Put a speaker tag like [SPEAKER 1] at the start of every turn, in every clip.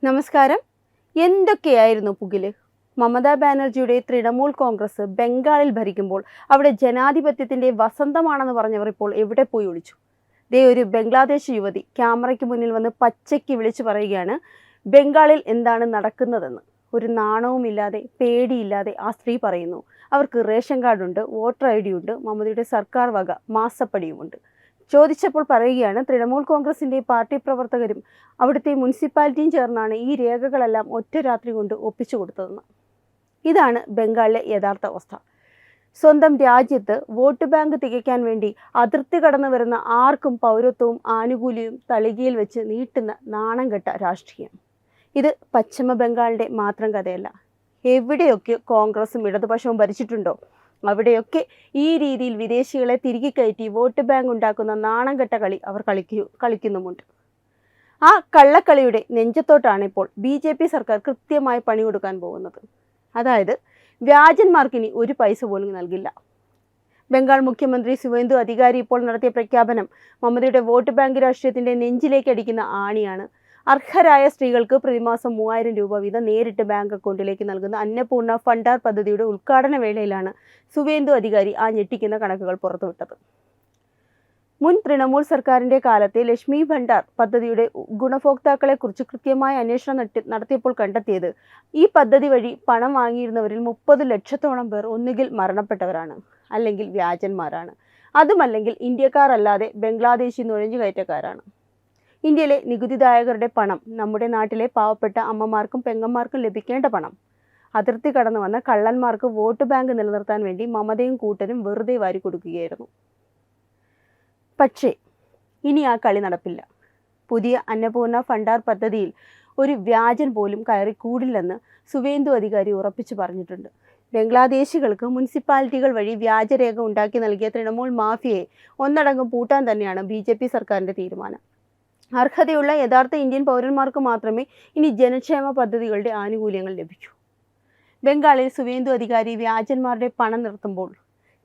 [SPEAKER 1] നമസ്കാരം. എന്തൊക്കെയായിരുന്നു പുകില്? മമതാ ബാനർജിയുടെ തൃണമൂൽ കോൺഗ്രസ് ബംഗാളിൽ ഭരിക്കുമ്പോൾ അവിടെ ജനാധിപത്യത്തിന്റെ വസന്തമാണെന്ന് പറഞ്ഞവർ ഇപ്പോൾ എവിടെ പോയി ഒളിച്ചു? ദേ ഒരു ബംഗ്ലാദേശ് യുവതി ക്യാമറയ്ക്ക് മുന്നിൽ വന്ന് പച്ചയ്ക്ക് വിളിച്ചു പറയുകയാണ് ബംഗാളിൽ എന്താണ് നടക്കുന്നതെന്ന്. ഒരു നാണവുമില്ലാതെ പേടിയില്ലാതെ ആ സ്ത്രീ പറയുന്നു അവർക്ക് റേഷൻ കാർഡുണ്ട്, വോട്ടർ ID ഉണ്ട്, മമതയുടെ സർക്കാർ വക മാസപ്പടിയുമുണ്ട്. ചോദിച്ചപ്പോൾ പറയുകയാണ് തൃണമൂൽ കോൺഗ്രസിന്റെ പാർട്ടി പ്രവർത്തകരും അവിടുത്തെ മുനിസിപ്പാലിറ്റിയും ചേർന്നാണ് ഈ രേഖകളെല്ലാം ഒറ്റ രാത്രി കൊണ്ട് ഒപ്പിച്ചു കൊടുത്തതെന്ന്. ഇതാണ് ബംഗാളിലെ യഥാർത്ഥ അവസ്ഥ. സ്വന്തം രാജ്യത്ത് വോട്ട് ബാങ്ക് തികയ്ക്കാൻ വേണ്ടി അതിർത്തി കടന്നു വരുന്ന ആർക്കും പൗരത്വവും ആനുകൂല്യവും തളികയിൽ വെച്ച് നീട്ടുന്ന നാണം കെട്ട രാഷ്ട്രീയം. ഇത് പശ്ചിമ ബംഗാളിന്റെ മാത്രം കഥയല്ല. എവിടെയൊക്കെ കോൺഗ്രസും ഇടതുപക്ഷവും ഭരിച്ചിട്ടുണ്ടോ അവിടെയൊക്കെ ഈ രീതിയിൽ വിദേശികളെ തിരികെ കയറ്റി വോട്ട് ബാങ്ക് ഉണ്ടാക്കുന്ന നാണം കെട്ട കളി അവർ കളിക്കുന്നുമുണ്ട്. ആ കള്ളക്കളിയുടെ നെഞ്ചത്തോട്ടാണ് ഇപ്പോൾ BJP സർക്കാർ കൃത്യമായി പണി കൊടുക്കാൻ പോകുന്നത്. അതായത് വ്യാജന്മാർക്കിനി ഒരു പൈസ പോലും നൽകില്ല. ബംഗാൾ മുഖ്യമന്ത്രി സുവേന്ദു അധികാരി ഇപ്പോൾ നടത്തിയ പ്രഖ്യാപനം മമതയുടെ വോട്ട് ബാങ്ക് രാഷ്ട്രീയത്തിന്റെ നെഞ്ചിലേക്ക് അടിക്കുന്ന ആണിയാണ്. അർഹരായ സ്ത്രീകൾക്ക് പ്രതിമാസം 3000 രൂപ വീതം നേരിട്ട് ബാങ്ക് അക്കൗണ്ടിലേക്ക് നൽകുന്ന അന്നപൂർണ ഫണ്ടാർ പദ്ധതിയുടെ ഉദ്ഘാടന വേളയിലാണ് സുവേന്ദു അധികാരി ആ ഞെട്ടിക്കുന്ന കണക്കുകൾ പുറത്തുവിട്ടത്. മുൻ തൃണമൂൽ സർക്കാരിന്റെ കാലത്തെ ലക്ഷ്മി ഭണ്ഡാർ പദ്ധതിയുടെ ഗുണഭോക്താക്കളെ കുറിച്ച് കൃത്യമായ അന്വേഷണം നടത്തിയപ്പോൾ കണ്ടെത്തിയത് ഈ പദ്ധതി വഴി പണം വാങ്ങിയിരുന്നവരിൽ 30 ലക്ഷത്തോളം പേർ ഒന്നുകിൽ മരണപ്പെട്ടവരാണ്, അല്ലെങ്കിൽ വ്യാജന്മാരാണ്, അതുമല്ലെങ്കിൽ ഇന്ത്യക്കാർ അല്ലാതെ ബംഗ്ലാദേശി നുഴഞ്ഞുകയറ്റക്കാരാണ്. ഇന്ത്യയിലെ നികുതിദായകരുടെ പണം, നമ്മുടെ നാട്ടിലെ പാവപ്പെട്ട അമ്മമാർക്കും പെങ്ങന്മാർക്കും ലഭിക്കേണ്ട പണം അതിർത്തി കടന്നു വന്ന കള്ളന്മാർക്ക് വോട്ട് ബാങ്ക് നിലനിർത്താൻ വേണ്ടി മമതയും കൂട്ടരും വെറുതെ വാരി കൊടുക്കുകയായിരുന്നു. പക്ഷേ ഇനി ആ കളി നടപ്പില്ല. പുതിയ അന്നപൂർണ ഫണ്ടാർ പദ്ധതിയിൽ ഒരു വ്യാജൻ പോലും കയറി കൂടില്ലെന്ന് സുവേന്ദു അധികാരി ഉറപ്പിച്ചു പറഞ്ഞിട്ടുണ്ട്. ബംഗ്ലാദേശികൾക്ക് മുനിസിപ്പാലിറ്റികൾ വഴി വ്യാജരേഖ ഉണ്ടാക്കി നൽകിയ തൃണമൂൽ മാഫിയയെ ഒന്നടങ്കം പൂട്ടാൻ തന്നെയാണ് BJP സർക്കാരിൻ്റെ തീരുമാനം. അർഹതയുള്ള യഥാർത്ഥ ഇന്ത്യൻ പൗരന്മാർക്ക് മാത്രമേ ഇനി ജനക്ഷേമ പദ്ധതികളുടെ ആനുകൂല്യങ്ങൾ ലഭിക്കൂ. ബംഗാളിൽ സുവേന്ദു അധികാരി വ്യാജന്മാരുടെ പണം നിർത്തുമ്പോൾ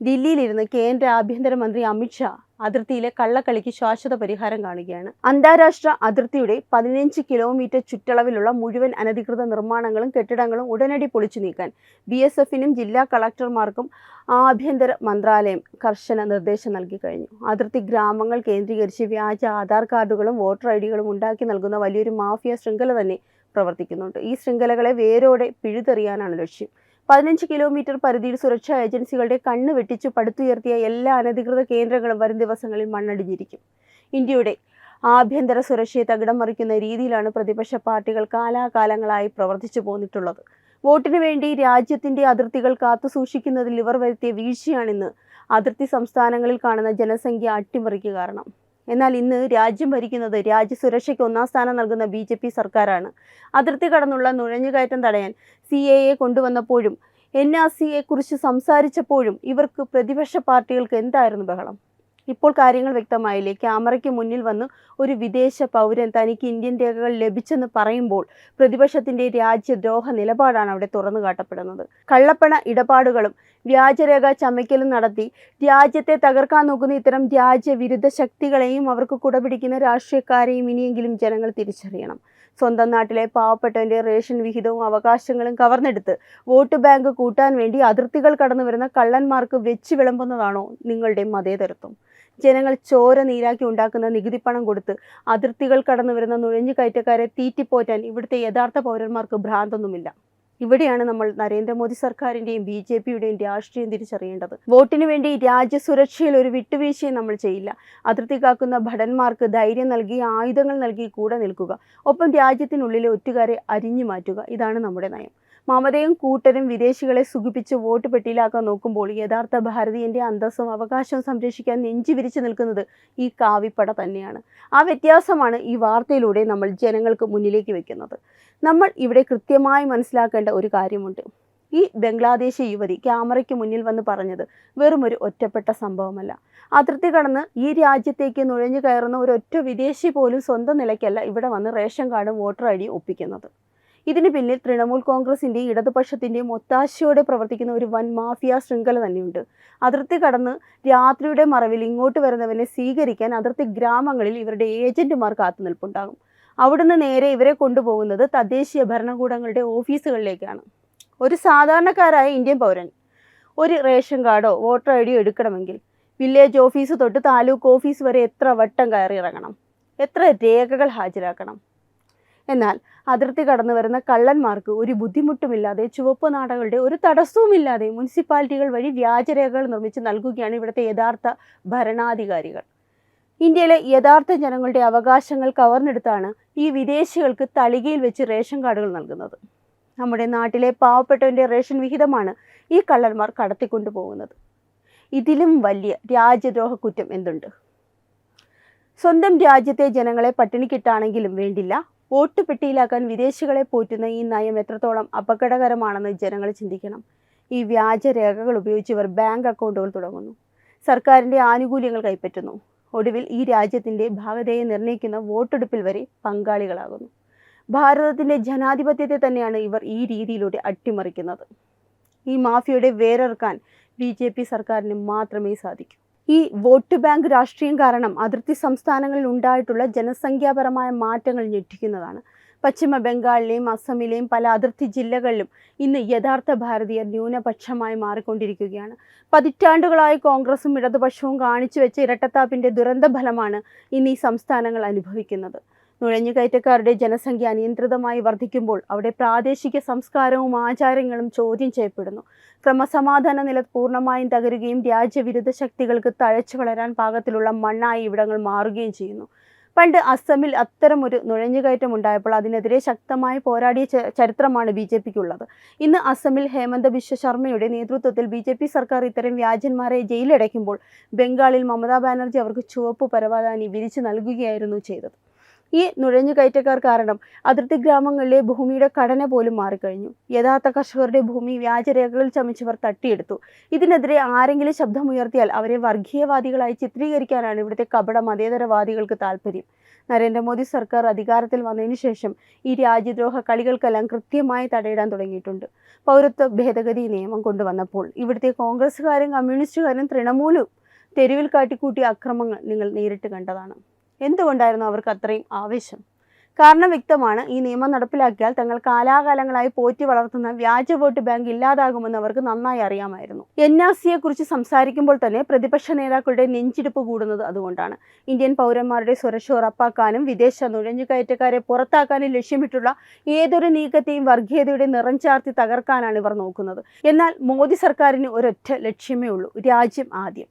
[SPEAKER 1] ദില്ലിയിലിരുന്ന് കേന്ദ്ര ആഭ്യന്തരമന്ത്രി അമിത്ഷാ അതിർത്തിയിലെ കള്ളക്കളിക്ക് ശാശ്വത പരിഹാരം കാണുകയാണ്. അന്താരാഷ്ട്ര അതിർത്തിയുടെ 15 കിലോമീറ്റർ ചുറ്റളവിലുള്ള മുഴുവൻ അനധികൃത നിർമ്മാണങ്ങളും കെട്ടിടങ്ങളും ഉടനടി പൊളിച്ചു നീക്കാൻ BSFനും ജില്ലാ കളക്ടർമാർക്കും ആഭ്യന്തര മന്ത്രാലയം കർശന നിർദ്ദേശം നൽകി കഴിഞ്ഞു. അതിർത്തി ഗ്രാമങ്ങൾ കേന്ദ്രീകരിച്ച് വ്യാജ ആധാർ കാർഡുകളും വോട്ടർ ID-കളും ഉണ്ടാക്കി നൽകുന്ന വലിയൊരു മാഫിയ ശൃംഖല തന്നെ പ്രവർത്തിക്കുന്നുണ്ട്. ഈ ശൃംഖലകളെ വേരോടെ പിഴുതെറിയാനാണ് ലക്ഷ്യം. 15 കിലോമീറ്റർ പരിധിയിൽ സുരക്ഷാ ഏജൻസികളുടെ കണ്ണ് വെട്ടിച്ചു പടുത്തുയർത്തിയ എല്ലാ അനധികൃത കേന്ദ്രങ്ങളും വരും ദിവസങ്ങളിൽ മണ്ണടിഞ്ഞിരിക്കും. ഇന്ത്യയുടെ ആഭ്യന്തര സുരക്ഷയെ തകിടം മറിക്കുന്ന രീതിയിലാണ് പ്രതിപക്ഷ പാർട്ടികൾ കാലാകാലങ്ങളായി പ്രവർത്തിച്ചു പോന്നിട്ടുള്ളത്. വോട്ടിനു വേണ്ടി രാജ്യത്തിന്റെ അതിർത്തികൾ കാത്തുസൂക്ഷിക്കുന്നതിൽ ഇവർ വരുത്തിയ വീഴ്ചയാണിന്ന് അതിർത്തി സംസ്ഥാനങ്ങളിൽ കാണുന്ന ജനസംഖ്യ അട്ടിമറിക്ക് കാരണം. എന്നാൽ ഇന്ന് രാജ്യം ഭരിക്കുന്നത് രാജ്യസുരക്ഷയ്ക്ക് 1ാം സ്ഥാനം നൽകുന്ന BJP സർക്കാരാണ്. അതിർത്തി കടന്നുള്ള നുഴഞ്ഞുകയറ്റം തടയാൻ CAA കൊണ്ടുവന്നപ്പോഴും NRCയെ കുറിച്ച് സംസാരിച്ചപ്പോഴും ഇവർക്ക് പ്രതിപക്ഷ പാർട്ടികൾക്ക് എന്തായിരുന്നു ബഹളം? ഇപ്പോൾ കാര്യങ്ങൾ വ്യക്തമായില്ലേ? ക്യാമറയ്ക്ക് മുന്നിൽ വന്ന് ഒരു വിദേശ പൗരൻ തനിക്ക് ഇന്ത്യൻ രേഖകൾ ലഭിച്ചെന്ന് പറയുമ്പോൾ പ്രതിപക്ഷത്തിന്റെ രാജ്യദ്രോഹ നിലപാടാണ് അവിടെ തുറന്നു കാട്ടപ്പെടുന്നത്. കള്ളപ്പണ ഇടപാടുകളും വ്യാജരേഖ ചമയ്ക്കലും നടത്തി രാജ്യത്തെ തകർക്കാൻ നോക്കുന്ന ഇത്തരം രാജ്യവിരുദ്ധ ശക്തികളെയും അവർക്ക് കുടപിടിക്കുന്ന രാഷ്ട്രീയക്കാരെയും ഇനിയെങ്കിലും ജനങ്ങൾ തിരിച്ചറിയണം. സ്വന്തം നാട്ടിലെ പാവപ്പെട്ടവന്റെ റേഷൻ വിഹിതവും അവകാശങ്ങളും കവർന്നെടുത്ത് വോട്ട് ബാങ്ക് കൂട്ടാൻ വേണ്ടി അതിർത്തികൾ കടന്നു വരുന്ന കള്ളന്മാർക്ക് വെച്ച് വിളമ്പുന്നതാണോ നിങ്ങളുടെ മതേതരത്വം? ജനങ്ങൾ ചോര നീരാക്കി ഉണ്ടാക്കുന്ന നികുതിപ്പണം കൊടുത്ത് അതിർത്തികൾ കടന്നു വരുന്ന നുഴഞ്ഞുകയറ്റക്കാരെ തീറ്റിപ്പോറ്റാൻ ഇവിടുത്തെ യഥാർത്ഥ പൗരന്മാർക്ക് ഭ്രാന്തൊന്നുമില്ല. ഇവിടെയാണ് നമ്മൾ നരേന്ദ്രമോദി സർക്കാരിൻ്റെയും BJPയുടെയും രാഷ്ട്രീയം തിരിച്ചറിയേണ്ടത്. വോട്ടിനു വേണ്ടി രാജ്യസുരക്ഷയിൽ ഒരു വിട്ടുവീഴ്ചയും നമ്മൾ ചെയ്യില്ല. അതിർത്തി കാക്കുന്ന ഭടന്മാർക്ക് ധൈര്യം നൽകി ആയുധങ്ങൾ നൽകി കൂടെ നിൽക്കുക, ഒപ്പം രാജ്യത്തിനുള്ളിലെ ഒറ്റുകാരെ അരിഞ്ഞു മാറ്റുക. ഇതാണ് നമ്മുടെ നയം. മമതയും കൂട്ടരും വിദേശികളെ സുഖിപ്പിച്ച് വോട്ട് പെട്ടിയിലാക്കാൻ നോക്കുമ്പോൾ യഥാർത്ഥ ഭാരതീയന്റെ അന്തസ്സും അവകാശവും സംരക്ഷിക്കാൻ നെഞ്ചു വിരിച്ചു നിൽക്കുന്നത് ഈ കാവിപ്പട തന്നെയാണ്. ആ വ്യത്യാസമാണ് ഈ വാർത്തയിലൂടെ നമ്മൾ ജനങ്ങൾക്ക് മുന്നിലേക്ക് വെക്കുന്നത്. നമ്മൾ ഇവിടെ കൃത്യമായി മനസ്സിലാക്കേണ്ട ഒരു കാര്യമുണ്ട്. ഈ ബംഗ്ലാദേശി യുവതി ക്യാമറയ്ക്ക് മുന്നിൽ വന്ന് പറഞ്ഞത് വെറും ഒരു ഒറ്റപ്പെട്ട സംഭവമല്ല. അതിർത്തി കടന്ന് ഈ രാജ്യത്തേക്ക് നുഴഞ്ഞു കയറുന്ന ഒരൊറ്റ വിദേശി പോലും സ്വന്തം നിലയ്ക്കല്ല ഇവിടെ വന്ന് റേഷൻ കാർഡും വോട്ടർ ID ഒപ്പിക്കുന്നത്. ഇതിന് പിന്നിൽ തൃണമൂൽ കോൺഗ്രസിൻ്റെയും ഇടതുപക്ഷത്തിൻ്റെയും ഒത്താശയോടെ പ്രവർത്തിക്കുന്ന ഒരു വൻ മാഫിയ ശൃംഖല തന്നെയുണ്ട്. അതിർത്തി കടന്ന് രാത്രിയുടെ മറവിൽ ഇങ്ങോട്ട് വരുന്നവനെ സ്വീകരിക്കാൻ അതിർത്തി ഗ്രാമങ്ങളിൽ ഇവരുടെ ഏജന്റുമാർ കാത്തുനിൽപ്പുണ്ടാകും. അവിടുന്ന് നേരെ ഇവരെ കൊണ്ടുപോകുന്നത് തദ്ദേശീയ ഭരണകൂടങ്ങളുടെ ഓഫീസുകളിലേക്കാണ്. ഒരു സാധാരണക്കാരായ ഇന്ത്യൻ പൗരൻ ഒരു റേഷൻ കാർഡോ വോട്ടർ ഐ ഡിയോ എടുക്കണമെങ്കിൽ വില്ലേജ് ഓഫീസ് തൊട്ട് താലൂക്ക് ഓഫീസ് വരെ എത്ര വട്ടം കയറി ഇറങ്ങണം, എത്ര രേഖകൾ ഹാജരാക്കണം. എന്നാൽ അതിർത്തി കടന്നു വരുന്ന കള്ളന്മാർക്ക് ഒരു ബുദ്ധിമുട്ടുമില്ലാതെ ചുവപ്പ് നാടകളുടെ ഒരു തടസ്സവുമില്ലാതെ മുനിസിപ്പാലിറ്റികൾ വഴി വ്യാജരേഖകൾ നിർമ്മിച്ച് നൽകുകയാണ് ഇവിടുത്തെ യഥാർത്ഥ ഭരണാധികാരികൾ. ഇന്ത്യയിലെ യഥാർത്ഥ ജനങ്ങളുടെ അവകാശങ്ങൾ കവർന്നെടുത്താണ് ഈ വിദേശികൾക്ക് തളികയിൽ വെച്ച് റേഷൻ കാർഡുകൾ നൽകുന്നത്. നമ്മുടെ നാട്ടിലെ പാവപ്പെട്ടവൻ്റെ റേഷൻ വിഹിതമാണ് ഈ കള്ളന്മാർ കടത്തിക്കൊണ്ടു പോകുന്നത്. ഇതിലും വലിയ രാജ്യദ്രോഹ കുറ്റം എന്തുണ്ട്? സ്വന്തം രാജ്യത്തെ ജനങ്ങളെ പട്ടിണിക്കിട്ടാണെങ്കിലും വേണ്ടില്ല വോട്ട് പെട്ടിയിലാക്കാൻ വിദേശികളെ പോറ്റുന്ന ഈ നയം എത്രത്തോളം അപകടകരമാണെന്ന് ജനങ്ങൾ ചിന്തിക്കണം. ഈ വ്യാജരേഖകൾ ഉപയോഗിച്ച് ഇവർ ബാങ്ക് അക്കൗണ്ടുകൾ തുടങ്ങുന്നു, സർക്കാരിൻ്റെ ആനുകൂല്യങ്ങൾ കൈപ്പറ്റുന്നു, ഒടുവിൽ ഈ രാജ്യത്തിൻ്റെ ഭാഗതയെ നിർണ്ണയിക്കുന്ന വോട്ടെടുപ്പിൽ വരെ പങ്കാളികളാകുന്നു. ഭാരതത്തിൻ്റെ ജനാധിപത്യത്തെ തന്നെയാണ് ഇവർ ഈ രീതിയിലൂടെ അട്ടിമറിക്കുന്നത്. ഈ മാഫിയയുടെ വേരറുക്കാൻ BJP സർക്കാരിന് മാത്രമേ സാധിക്കൂ. ഈ വോട്ട് ബാങ്ക് രാഷ്ട്രീയം കാരണം അതിർത്തി സംസ്ഥാനങ്ങളിൽ ഉണ്ടായിട്ടുള്ള ജനസംഖ്യാപരമായ മാറ്റങ്ങൾ ഞെട്ടിക്കുന്നതാണ്. പശ്ചിമ ബംഗാളിലെയും അസമിലെയും പല അതിർത്തി ജില്ലകളിലും ഇന്ന് യഥാർത്ഥ ഭാരതീയർ ന്യൂനപക്ഷമായി മാറിക്കൊണ്ടിരിക്കുകയാണ്. പതിറ്റാണ്ടുകളായി കോൺഗ്രസും ഇടതുപക്ഷവും കാണിച്ചു വെച്ച ഇരട്ടത്താപ്പിൻ്റെ ദുരന്ത ഫലമാണ് ഇന്ന് ഈ സംസ്ഥാനങ്ങൾ അനുഭവിക്കുന്നത്. നുഴഞ്ഞുകയറ്റക്കാരുടെ ജനസംഖ്യ അനിയന്ത്രിതമായി വർദ്ധിക്കുമ്പോൾ അവിടെ പ്രാദേശിക സംസ്കാരവും ആചാരങ്ങളും ചോദ്യം ചെയ്യപ്പെടുന്നു. ക്രമസമാധാന നില പൂർണ്ണമായും തകരുകയും രാജ്യവിരുദ്ധ ശക്തികൾക്ക് തഴച്ചു വളരാൻ പാകത്തിലുള്ള മണ്ണായി ഇവിടങ്ങൾ മാറുകയും ചെയ്യുന്നു. പണ്ട് അസമിൽ അത്തരമൊരു നുഴഞ്ഞുകയറ്റം ഉണ്ടായപ്പോൾ അതിനെതിരെ ശക്തമായി പോരാടിയ ചരിത്രമാണ് BJPക്കുള്ളത്. ഇന്ന് അസമിൽ ഹേമന്ത ബിശ്വ ശർമ്മയുടെ നേതൃത്വത്തിൽ BJP സർക്കാർ ഇത്തരം വ്യാജന്മാരെ ജയിലടയ്ക്കുമ്പോൾ ബംഗാളിൽ മമതാ ബാനർജി അവർക്ക് ചുവപ്പ് പരവതാനി വിരിച്ചു നൽകുകയായിരുന്നു ചെയ്തത്. ഈ നുഴഞ്ഞുകയറ്റക്കാർ കാരണം അതിർത്തി ഗ്രാമങ്ങളിലെ ഭൂമിയുടെ ഘടന പോലും മാറിക്കഴിഞ്ഞു. യഥാർത്ഥ കർഷകരുടെ ഭൂമി വ്യാജരേഖകൾ ചമച്ചവർ തട്ടിയെടുത്തു. ഇതിനെതിരെ ആരെങ്കിലും ശബ്ദമുയർത്തിയാൽ അവരെ വർഗീയവാദികളായി ചിത്രീകരിക്കാനാണ് ഇവിടുത്തെ കപട മതേതരവാദികൾക്ക് താല്പര്യം. നരേന്ദ്രമോദി സർക്കാർ അധികാരത്തിൽ വന്നതിന് ശേഷം ഈ രാജ്യദ്രോഹ കളികൾക്കെല്ലാം കൃത്യമായി തടയിടാൻ തുടങ്ങിയിട്ടുണ്ട്. പൗരത്വ ഭേദഗതി നിയമം കൊണ്ടുവന്നപ്പോൾ ഇവിടുത്തെ കോൺഗ്രസ്സുകാരും കമ്മ്യൂണിസ്റ്റുകാരും തൃണമൂലും തെരുവിൽ കാട്ടിക്കൂട്ടിയ അക്രമങ്ങൾ നിങ്ങൾ നേരിട്ട് കണ്ടതാണ്. എന്തുകൊണ്ടായിരുന്നു അവർക്ക് അത്രയും ആവേശം? കാരണം വ്യക്തമാണ്. ഈ നിയമം നടപ്പിലാക്കിയാൽ തങ്ങൾ കാലാകാലങ്ങളായി പോറ്റി വളർത്തുന്ന വ്യാജ വോട്ട് ബാങ്ക് ഇല്ലാതാകുമെന്ന് അവർക്ക് നന്നായി അറിയാമായിരുന്നു. NRCയെക്കുറിച്ച് സംസാരിക്കുമ്പോൾ തന്നെ പ്രതിപക്ഷ നേതാക്കളുടെ നെഞ്ചിടിപ്പ് കൂടുന്നത് അതുകൊണ്ടാണ്. ഇന്ത്യൻ പൗരന്മാരുടെ സുരക്ഷ ഉറപ്പാക്കാനും വിദേശ നുഴഞ്ഞുകയറ്റക്കാരെ പുറത്താക്കാനും ലക്ഷ്യമിട്ടുള്ള ഏതൊരു നീക്കത്തെയും വർഗീയതയുടെ നിറം ചാർത്തി തകർക്കാനാണ് ഇവർ നോക്കുന്നത്. എന്നാൽ മോദി സർക്കാരിന് ഒരൊറ്റ ലക്ഷ്യമേ ഉള്ളൂ: രാജ്യം ആദ്യം.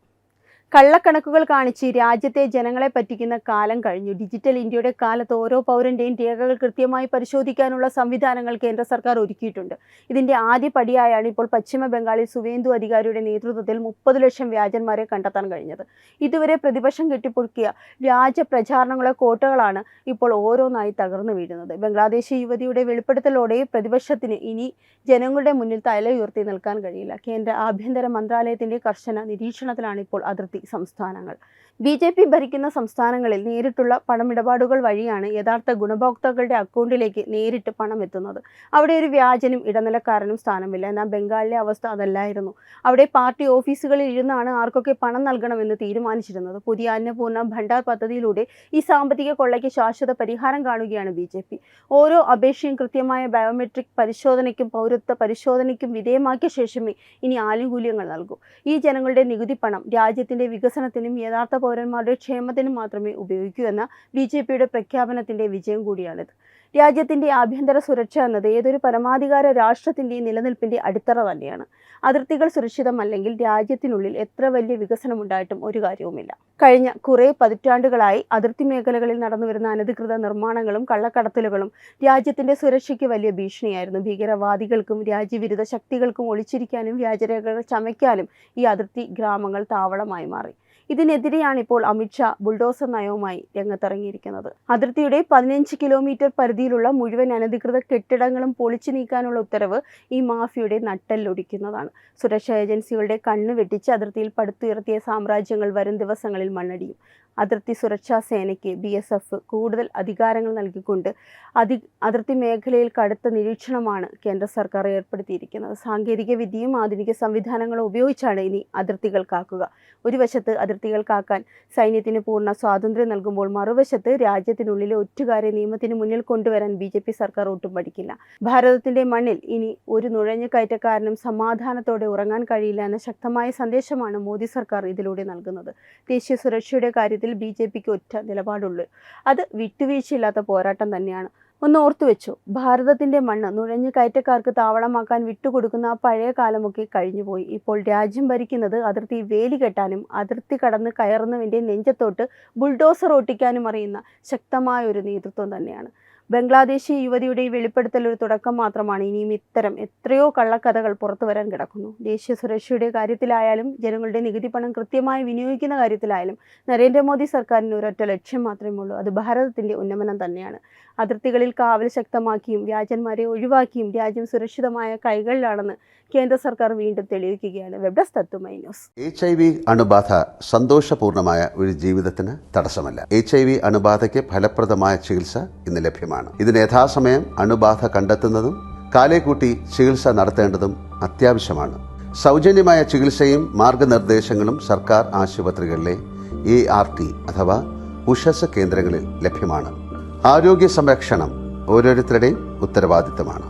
[SPEAKER 1] കള്ളക്കണക്കുകൾ കാണിച്ച് രാജ്യത്തെ ജനങ്ങളെ പറ്റിക്കുന്ന കാലം കഴിഞ്ഞു. ഡിജിറ്റൽ ഇന്ത്യയുടെ കാലത്ത് ഓരോ പൗരൻ്റെയും രേഖകൾ കൃത്യമായി പരിശോധിക്കാനുള്ള സംവിധാനങ്ങൾ കേന്ദ്ര സർക്കാർ ഒരുക്കിയിട്ടുണ്ട്. ഇതിൻ്റെ ആദ്യ പടിയായാണ് ഇപ്പോൾ പശ്ചിമ ബംഗാളിൽ സുവേന്ദു അധികാരിയുടെ നേതൃത്വത്തിൽ 30 ലക്ഷം വ്യാജന്മാരെ കണ്ടെത്താൻ കഴിഞ്ഞത്. ഇതുവരെ പ്രതിപക്ഷം കെട്ടിപ്പൊക്കിയ വ്യാജ പ്രചാരണങ്ങളെ കോട്ടകളാണ് ഇപ്പോൾ ഓരോന്നായി തകർന്നു വീഴുന്നത്. ബംഗ്ലാദേശി യുവതിയുടെ വെളിപ്പെടുത്തലോടെ പ്രതിപക്ഷത്തിന് ഇനി ജനങ്ങളുടെ മുന്നിൽ തല ഉയർത്തി നിൽക്കാൻ കഴിയില്ല. കേന്ദ്ര ആഭ്യന്തര മന്ത്രാലയത്തിൻ്റെ കർശന നിരീക്ഷണത്തിലാണ് ഇപ്പോൾ അതിർത്തി സംസ്ഥാനങ്ങൾ. BJP ഭരിക്കുന്ന സംസ്ഥാനങ്ങളിൽ നേരിട്ടുള്ള പണമിടപാടുകൾ വഴിയാണ് യഥാർത്ഥ ഗുണഭോക്താക്കളുടെ അക്കൗണ്ടിലേക്ക് നേരിട്ട് പണം എത്തുന്നത്. അവിടെ ഒരു വ്യാജനും ഇടനിലക്കാരനും സ്ഥാനമില്ല. എന്നാൽ ബംഗാളിലെ അവസ്ഥ അതല്ലായിരുന്നു. അവിടെ പാർട്ടി ഓഫീസുകളിൽ ഇരുന്നാണ് ആർക്കൊക്കെ പണം നൽകണമെന്ന് തീരുമാനിച്ചിരുന്നത്. പുതിയ അന്നപൂർണ്ണ ഭണ്ഡാർ പദ്ധതിയിലൂടെ ഈ സാമ്പത്തിക കൊള്ളയ്ക്ക് ശാശ്വത പരിഹാരം കാണുകയാണ് BJP. ഓരോ അപേക്ഷയും കൃത്യമായ ബയോമെട്രിക് പരിശോധനയ്ക്കും പൗരത്വ പരിശോധനയ്ക്കും വിധേയമാക്കിയ ശേഷമേ ഇനി ആനുകൂല്യങ്ങൾ നൽകൂ. ഈ ജനങ്ങളുടെ നികുതി പണം രാജ്യത്തിൻ്റെ വികസനത്തിനും യഥാർത്ഥ പൗരന്മാരുടെ ക്ഷേമത്തിനും മാത്രമേ ഉപയോഗിക്കൂ എന്ന BJPയുടെ പ്രഖ്യാപനത്തിൻ്റെ വിജയം കൂടിയാണിത്. രാജ്യത്തിൻ്റെ ആഭ്യന്തര സുരക്ഷ എന്നത് ഏതൊരു പരമാധികാര രാഷ്ട്രത്തിൻ്റെയും നിലനിൽപ്പിൻ്റെ അടിത്തറ തന്നെയാണ്. അതിർത്തികൾ സുരക്ഷിതമല്ലെങ്കിൽ രാജ്യത്തിനുള്ളിൽ എത്ര വലിയ വികസനമുണ്ടായിട്ടും ഒരു കാര്യവുമില്ല. കഴിഞ്ഞ കുറേ പതിറ്റാണ്ടുകളായി അതിർത്തി മേഖലകളിൽ നടന്നുവരുന്ന അനധികൃത നിർമ്മാണങ്ങളും കള്ളക്കടത്തലുകളും രാജ്യത്തിൻ്റെ സുരക്ഷയ്ക്ക് വലിയ ഭീഷണിയായിരുന്നു. ഭീകരവാദികൾക്കും രാജ്യവിരുദ്ധ ശക്തികൾക്കും ഒളിച്ചിരിക്കാനും വ്യാജരേഖകൾ ചമയ്ക്കാനും ഈ അതിർത്തി ഗ്രാമങ്ങൾ താവളമായി മാറി. ഇതിനെതിരെയാണ് ഇപ്പോൾ അമിത്ഷാ ബുൾഡോസർ നയവുമായി രംഗത്തിറങ്ങിയിരിക്കുന്നത്. അതിർത്തിയുടെ 15 കിലോമീറ്റർ പരിധിയിലുള്ള മുഴുവൻ അനധികൃത കെട്ടിടങ്ങളും പൊളിച്ചു നീക്കാനുള്ള ഉത്തരവ് ഈ മാഫിയയുടെ നട്ടെല്ലൊടിക്കുന്നതാണ്. സുരക്ഷാ ഏജൻസികളുടെ കണ്ണ് വെട്ടിച്ച് അതിർത്തിയിൽ പടുത്തുയർത്തിയ സാമ്രാജ്യങ്ങൾ വരും ദിവസങ്ങളിൽ മണ്ണടിയും. അതിർത്തി സുരക്ഷാ സേനയ്ക്ക് BSF കൂടുതൽ അധികാരങ്ങൾ നൽകിക്കൊണ്ട് അതിർത്തി മേഖലയിൽ കടുത്ത നിരീക്ഷണമാണ് കേന്ദ്ര സർക്കാർ ഏർപ്പെടുത്തിയിരിക്കുന്നത്. സാങ്കേതിക വിദ്യയും ആധുനിക സംവിധാനങ്ങളും ഉപയോഗിച്ചാണ് ഇനി അതിർത്തികൾ കാക്കുക. ഒരു വശത്ത് അതിർത്തികൾ കാക്കാൻ സൈന്യത്തിന് പൂർണ്ണ സ്വാതന്ത്ര്യം നൽകുമ്പോൾ മറുവശത്ത് രാജ്യത്തിനുള്ളിലെ ഒറ്റുകാരെ നിയമത്തിന് മുന്നിൽ കൊണ്ടുവരാൻ BJP സർക്കാർ ഒട്ടും പഠിക്കില്ല. ഭാരതത്തിന്റെ മണ്ണിൽ ഇനി ഒരു നുഴഞ്ഞുകയറ്റക്കാരനും സമാധാനത്തോടെ ഉറങ്ങാൻ കഴിയില്ല എന്ന ശക്തമായ സന്ദേശമാണ് മോദി സർക്കാർ ഇതിലൂടെ നൽകുന്നത്. ദേശീയ സുരക്ഷയുടെ കാര്യത്തിൽ BJPക്ക് ഒറ്റ നിലപാടുള്ളൂ. അത് വിട്ടുവീഴ്ചയില്ലാത്ത പോരാട്ടം തന്നെയാണ്. ഒന്ന് ഓർത്തുവെച്ചു, ഭാരതത്തിന്റെ മണ്ണ് നുഴഞ്ഞുകയറ്റക്കാർക്ക് താവളമാക്കാൻ വിട്ടുകൊടുക്കുന്ന ആ പഴയ കാലമൊക്കെ കഴിഞ്ഞുപോയി. ഇപ്പോൾ രാജ്യം ഭരിക്കുന്നത് അതിർത്തി വേലി കെട്ടാനും അതിർത്തി കടന്ന് കയറുന്നവന്റെ നെഞ്ചത്തോട്ട് ബുൾഡോസർ ഓട്ടിക്കാനും അറിയുന്ന ശക്തമായ ഒരു നേതൃത്വം തന്നെയാണ്. ബംഗ്ലാദേശി യുവതിയുടെ ഈ വെളിപ്പെടുത്തൽ ഒരു തുടക്കം മാത്രമാണ്. ഇനിയും ഇത്തരം എത്രയോ കള്ളക്കഥകൾ പുറത്തു വരാൻ കിടക്കുന്നു. ദേശീയ സുരക്ഷയുടെ കാര്യത്തിലായാലും ജനങ്ങളുടെ നികുതി പണം കൃത്യമായി വിനിയോഗിക്കുന്ന കാര്യത്തിലായാലും നരേന്ദ്രമോദി സർക്കാരിന് ഒരൊറ്റ ലക്ഷ്യം മാത്രമേ ഉള്ളൂ. അത് ഭാരതത്തിന്റെ ഉന്നമനം തന്നെയാണ്. അതിർത്തികളിൽ കാവൽ ശക്തമാക്കിയും വ്യാജന്മാരെ ഒഴിവാക്കിയും രാജ്യം സുരക്ഷിതമായ കൈകളിലാണെന്ന് കേന്ദ്ര സർക്കാർ വീണ്ടും തെളിയിക്കുകയാണ്. വെബ് ഡെസ്ക് തത്തുമൈ ന്യൂസ്.
[SPEAKER 2] HIV അണുബാധ സന്തോഷപൂർണമായ ഒരു ജീവിതത്തിന് തടസ്സമല്ല. HIV അണുബാധയ്ക്ക് ഫലപ്രദമായ ചികിത്സ ഇന്ന് ലഭ്യമാണ്. ഇതിന് യഥാസമയം അണുബാധ കണ്ടെത്തുന്നതും കാലേക്കൂട്ടി ചികിത്സ നടത്തേണ്ടതും അത്യാവശ്യമാണ്. സൗജന്യമായ ചികിത്സയും മാർഗനിർദ്ദേശങ്ങളും സർക്കാർ ആശുപത്രികളിലെ ART അഥവാ ഉഷസ് കേന്ദ്രങ്ങളിൽ ലഭ്യമാണ്. ആരോഗ്യ സംരക്ഷണം ഓരോരുത്തരുടെയും ഉത്തരവാദിത്തമാണ്.